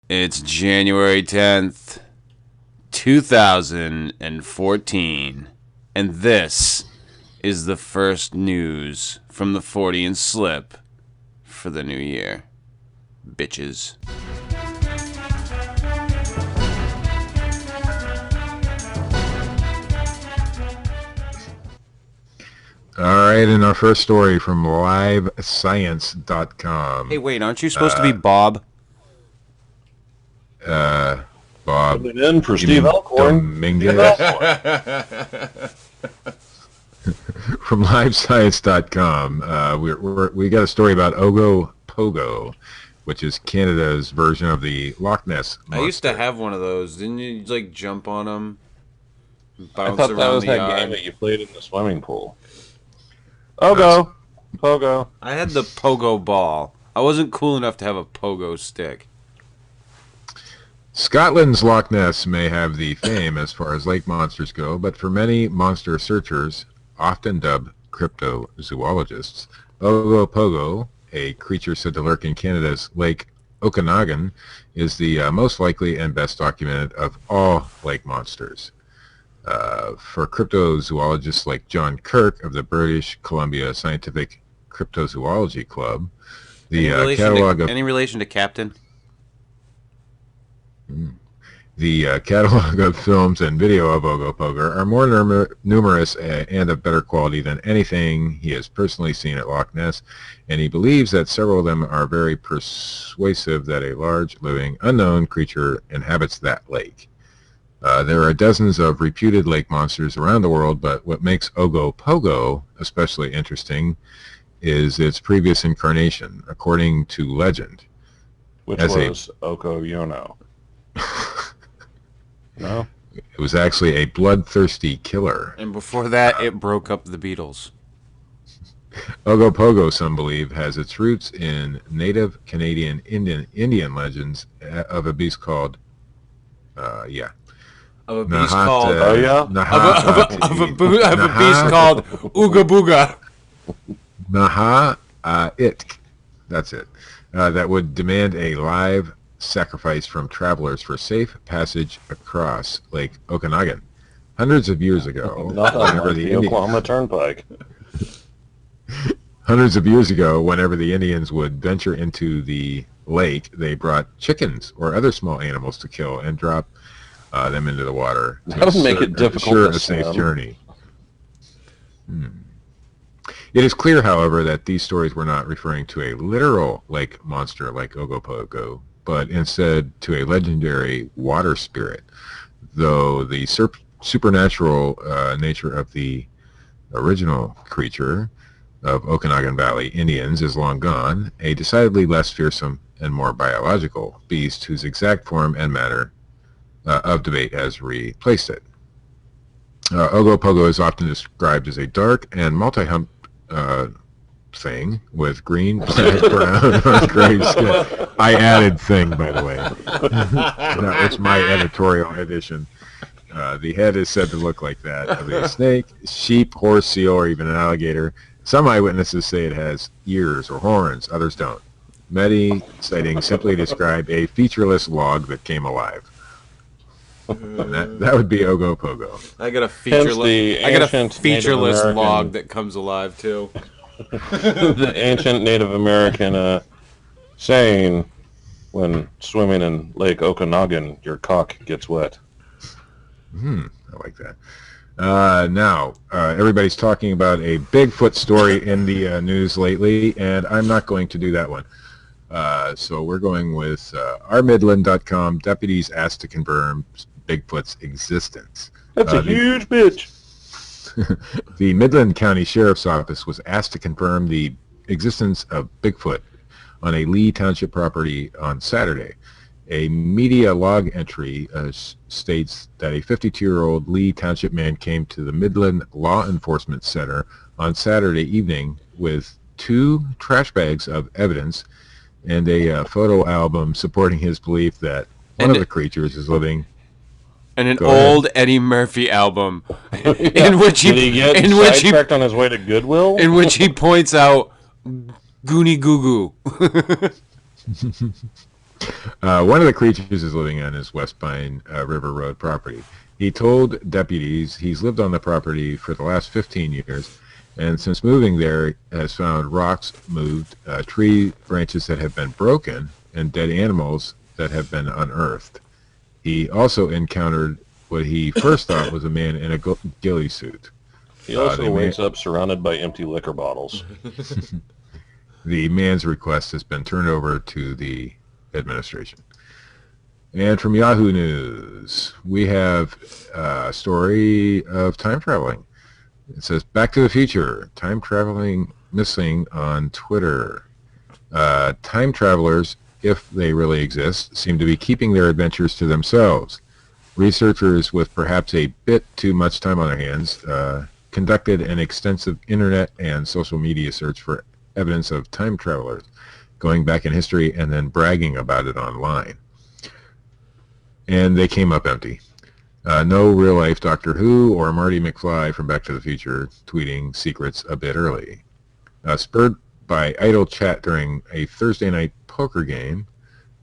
It's January 10th, 2014, and this is the first news from the Fortean Slip for the new year. Bitches. All right, and our first story from livescience.com. Hey, wait, aren't you supposed to be Bob? Bob. Coming in for Steve Alcorn. Dominguez. From livescience.com. We got a story about Ogopogo, which is Canada's version of the Loch Ness monster. I used to have one of those. Didn't you, like, jump on them? I thought that was that game that you played in the swimming pool. Pogo. I had the pogo ball. I wasn't cool enough to have a pogo stick. Scotland's Loch Ness may have the fame as far as lake monsters go, but for many monster searchers, often dubbed cryptozoologists, Ogopogo, a creature said to lurk in Canada's Lake Okanagan, is the most likely and best documented of all lake monsters. For cryptozoologists like John Kirk of the British Columbia Scientific Cryptozoology Club, the catalog of... Any relation to Captain? The catalog of films and video of Ogopogo are more numerous and of better quality than anything he has personally seen at Loch Ness, and he believes that several of them are very persuasive that a large, living, unknown creature inhabits that lake. There are dozens of reputed lake monsters around the world, but what makes Ogopogo especially interesting is its previous incarnation, according to legend. Which was Okoyono. No? It was actually a bloodthirsty killer. And before that, it broke up the Beatles. Ogopogo, some believe, has its roots in native Canadian Indian legends of a beast called, Of a beast called... Of a beast called Ooga Booga. Naha-Itk. That's it. That would demand a live sacrifice from travelers for safe passage across Lake Okanagan. Hundreds of years ago, whenever the Oklahoma Turnpike. Hundreds of years ago, whenever the Indians would venture into the lake, they brought chickens or other small animals to kill and drop them into the water. That would make it difficult to a safe journey. It is clear, however, that these stories were not referring to a literal lake monster like Ogopogo, but instead to a legendary water spirit, though the supernatural nature of the original creature of Okanagan Valley Indians is long gone. A decidedly less fearsome and more biological beast whose exact form and matter of debate has replaced it. Ogopogo is often described as a dark and multi-humped thing with green, black, brown, or gray skin. I added thing, by the way. It's my editorial edition. The head is said to look like that of a snake, sheep, horse, seal, or even an alligator. Some eyewitnesses say it has ears or horns, others don't. Many sightings simply describe a featureless log that came alive. That would be Ogopogo. I got a featureless log that comes alive too. The ancient Native American saying, when swimming in Lake Okanagan, your cock gets wet. I like that. Now, everybody's talking about a Bigfoot story in the news lately, and I'm not going to do that one. So we're going with ourmidland.com. Deputies asked to confirm Bigfoot's existence. That's a huge bitch. The Midland County Sheriff's Office was asked to confirm the existence of Bigfoot on a Lee Township property on Saturday. A media log entry states that a 52-year-old Lee Township man came to the Midland Law Enforcement Center on Saturday evening with 2 trash bags of evidence and a photo album supporting his belief that one of the creatures is living... And an old Eddie Murphy album, in which he sidetracked on his way to Goodwill, in which he points out Goonie Goo Goo. One of the creatures is living on his West Pine River Road property. He told deputies he's lived on the property for the last 15 years, and since moving there has found rocks moved, tree branches that have been broken, and dead animals that have been unearthed. He also encountered what he first thought was a man in a ghillie suit. He also wakes up surrounded by empty liquor bottles. The man's request has been turned over to the administration. And from Yahoo News, we have a story of time traveling. It says, Back to the Future, time traveling missing on Twitter. Time travelers, if they really exist, seem to be keeping their adventures to themselves. Researchers with perhaps a bit too much time on their hands conducted an extensive internet and social media search for evidence of time travelers going back in history and then bragging about it online. And they came up empty. No real-life Doctor Who or Marty McFly from Back to the Future tweeting secrets a bit early. Spurred by idle chat during a Thursday night poker game,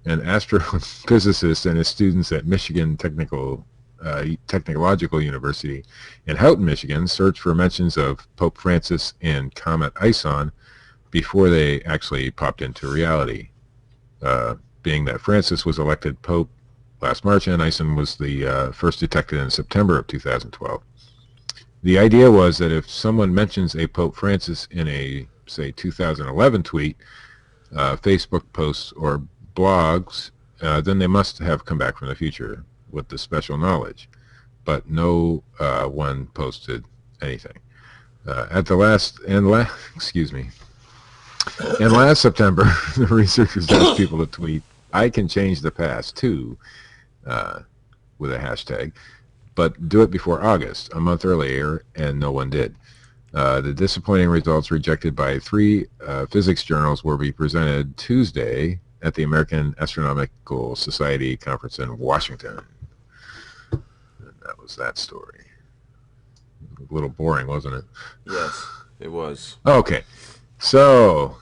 an astrophysicist and his students at Michigan Technological University in Houghton, Michigan, searched for mentions of Pope Francis and Comet Ison before they actually popped into reality, being that Francis was elected Pope last March and Ison was the first detected in September of 2012. The idea was that if someone mentions a Pope Francis in a, say, 2011 tweet, Facebook posts, or blogs, then they must have come back from the future with the special knowledge. But no one posted anything. And last September, the researchers asked people to tweet, "I can change the past too," with a hashtag, but do it before August, a month earlier, and no one did. The disappointing results rejected by 3 physics journals will be presented Tuesday at the American Astronomical Society conference in Washington. And that was that story. A little boring, wasn't it? Yes, it was. Okay. So,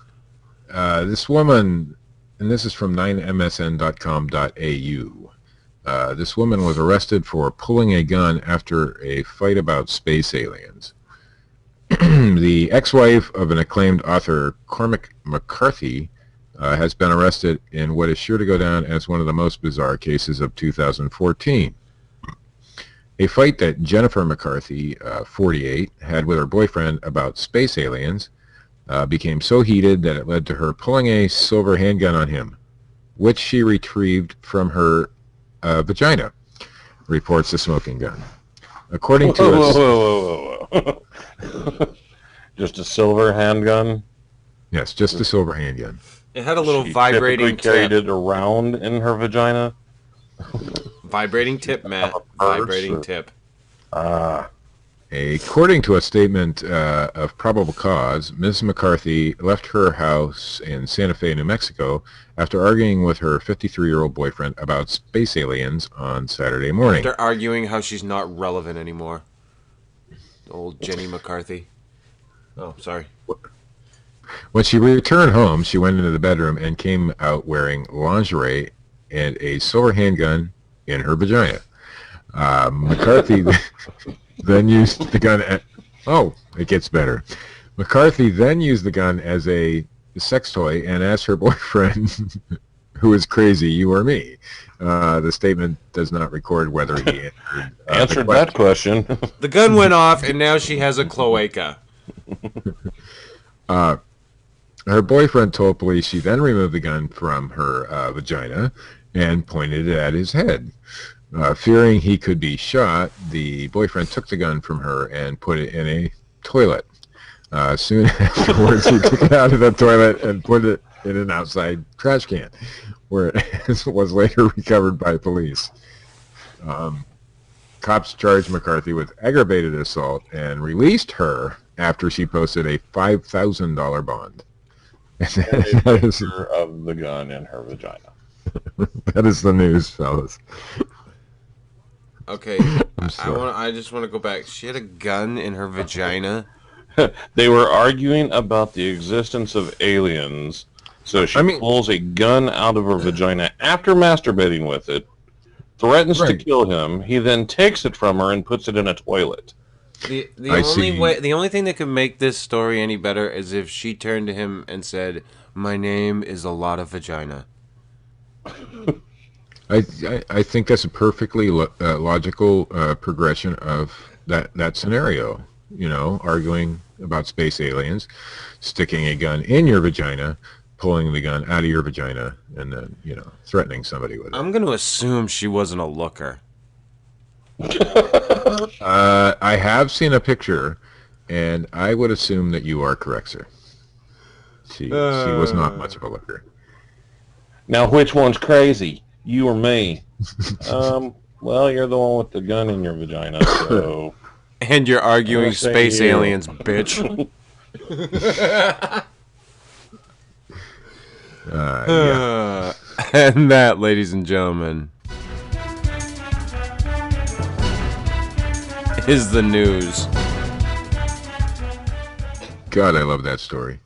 this woman, and this is from 9msn.com.au, this woman was arrested for pulling a gun after a fight about space aliens. The ex-wife of an acclaimed author, Cormac McCarthy, has been arrested in what is sure to go down as one of the most bizarre cases of 2014. A fight that Jennifer McCarthy, 48, had with her boyfriend about space aliens became so heated that it led to her pulling a silver handgun on him, which she retrieved from her vagina, reports the Smoking Gun. According to Whoa. Just a silver handgun? Yes, just a silver handgun. It had a little She vibrating typically carried tip. it around in her vagina? Vibrating tip, Matt. Vibrating tip. According to a statement of probable cause, Ms. McCarthy left her house in Santa Fe, New Mexico, after arguing with her 53-year-old boyfriend about space aliens on Saturday morning. They're arguing how she's not relevant anymore. Old Jenny McCarthy. Oh, sorry. When she returned home, she went into the bedroom and came out wearing lingerie and a silver handgun in her vagina. McCarthy then used the gun at... Oh, it gets better. McCarthy then used the gun as a sex toy and asked her boyfriend, who is crazy, you or me? The statement does not record whether he answered that question. The gun went off, and now she has a cloaca. Her boyfriend told police she then removed the gun from her vagina and pointed it at his head. Fearing he could be shot, the boyfriend took the gun from her and put it in a toilet. Soon afterwards, he took it out of the toilet and put it in an outside trash can, where it was later recovered by police. Cops charged McCarthy with aggravated assault and released her after she posted a $5,000 bond. That is of the gun in her vagina. That is the news, fellas. Okay, I just want to go back. She had a gun in her vagina. They were arguing about the existence of aliens, So she pulls a gun out of her vagina after masturbating with it, threatens to kill him. He then takes it from her and puts it in a toilet. The only thing that could make this story any better is if she turned to him and said, "My name is a lot of vagina." I think that's a perfectly logical progression of that scenario. You know, arguing about space aliens, sticking a gun in your vagina, pulling the gun out of your vagina, and then, you know, threatening somebody with it. I'm going to assume she wasn't a looker. I have seen a picture, and I would assume that you are correct, sir. She was not much of a looker. Now, which one's crazy? You or me? Well, you're the one with the gun in your vagina, so... And you're arguing space aliens, bitch. Yeah. And that, ladies and gentlemen, is the news. God, I love that story.